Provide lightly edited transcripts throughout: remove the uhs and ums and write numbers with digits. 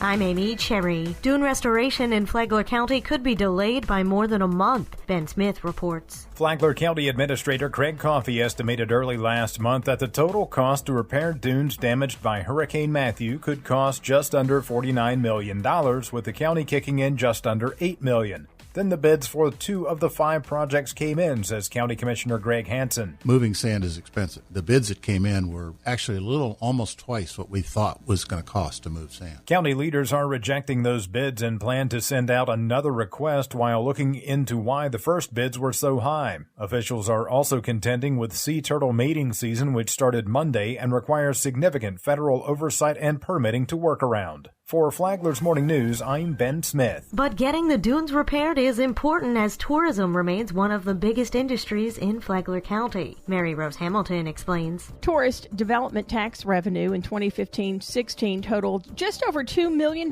I'm Amy Cherry. Dune restoration in Flagler County could be delayed by more than a month. Ben Smith reports. Flagler County Administrator Craig Coffey estimated early last month that the total cost to repair dunes damaged by Hurricane Matthew could cost just under $49 million, with the county kicking in just under $8 million. Then the bids for 2 of the 5 projects came in, says County Commissioner Greg Hansen. Moving sand is expensive. The bids that came in were actually almost twice what we thought was going to cost to move sand. County leaders are rejecting those bids and plan to send out another request while looking into why the first bids were so high. Officials are also contending with sea turtle mating season, which started Monday and requires significant federal oversight and permitting to work around. For Flagler's Morning News, I'm Ben Smith. But getting the dunes repaired is important as tourism remains one of the biggest industries in Flagler County. Mary Rose Hamilton explains. Tourist development tax revenue in 2015-16 totaled just over $2 million,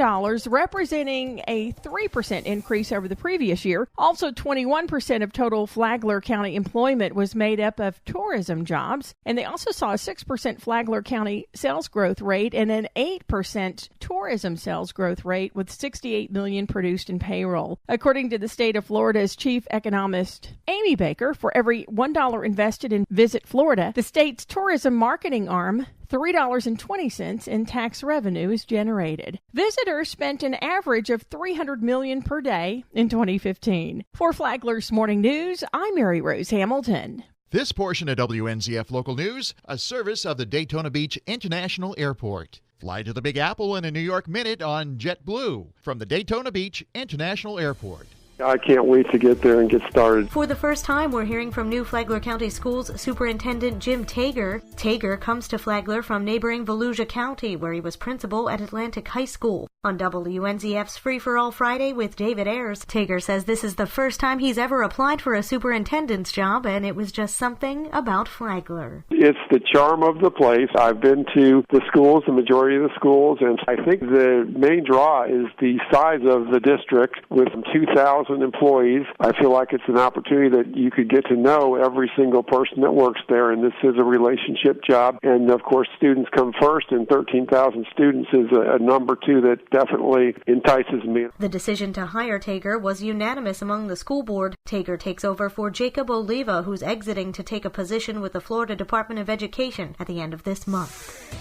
representing a 3% increase over the previous year. Also, 21% of total Flagler County employment was made up of tourism jobs, and they also saw a 6% Flagler County sales growth rate and an 8% tourism sales growth rate, with $68 million produced in payroll. According to the state of Florida's chief economist, Amy Baker, for every $1 invested in Visit Florida, the state's tourism marketing arm, $3.20 in tax revenue is generated. Visitors spent an average of $300 million per day in 2015. For Flagler's Morning News, I'm Mary Rose Hamilton. This portion of WNZF Local News, a service of the Daytona Beach International Airport. Fly to the Big Apple in a New York minute on JetBlue from the Daytona Beach International Airport. I can't wait to get there and get started. For the first time, we're hearing from new Flagler County Schools Superintendent Jim Tager. Tager comes to Flagler from neighboring Volusia County, where he was principal at Atlantic High School. On WNZF's Free for All Friday with David Ayers, Tager says this is the first time he's ever applied for a superintendent's job, and it was just something about Flagler. It's the charm of the place. I've been to the schools, the majority of the schools, and I think the main draw is the size of the district with 2,000 employees. I feel like it's an opportunity that you could get to know every single person that works there, and this is a relationship job. And, of course, students come first, and 13,000 students is a number, too, that definitely entices me. The decision to hire Tager was unanimous among the school board. Tager takes over for Jacob Oliva, who's exiting to take a position with the Florida Department of Education at the end of this month.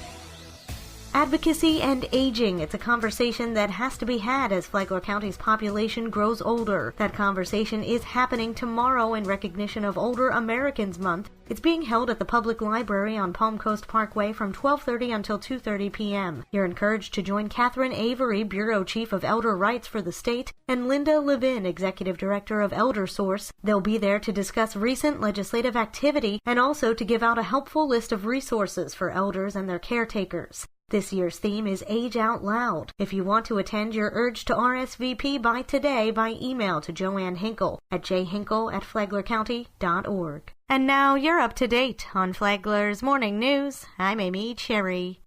Advocacy and aging. It's a conversation that has to be had as Flagler County's population grows older. That conversation is happening tomorrow in recognition of Older Americans Month. It's being held at the Public Library on Palm Coast Parkway from 12:30 until 2:30 p.m. You're encouraged to join Catherine Avery, Bureau Chief of Elder Rights for the state, and Linda Levin, Executive Director of Elder Source. They'll be there to discuss recent legislative activity and also to give out a helpful list of resources for elders and their caretakers. This year's theme is Age Out Loud. If you want to attend, you're urged to RSVP by today by email to Joanne Hinkle at jhinkle@flaglercounty.org. And now you're up to date on Flagler's Morning News. I'm Amy Cherry.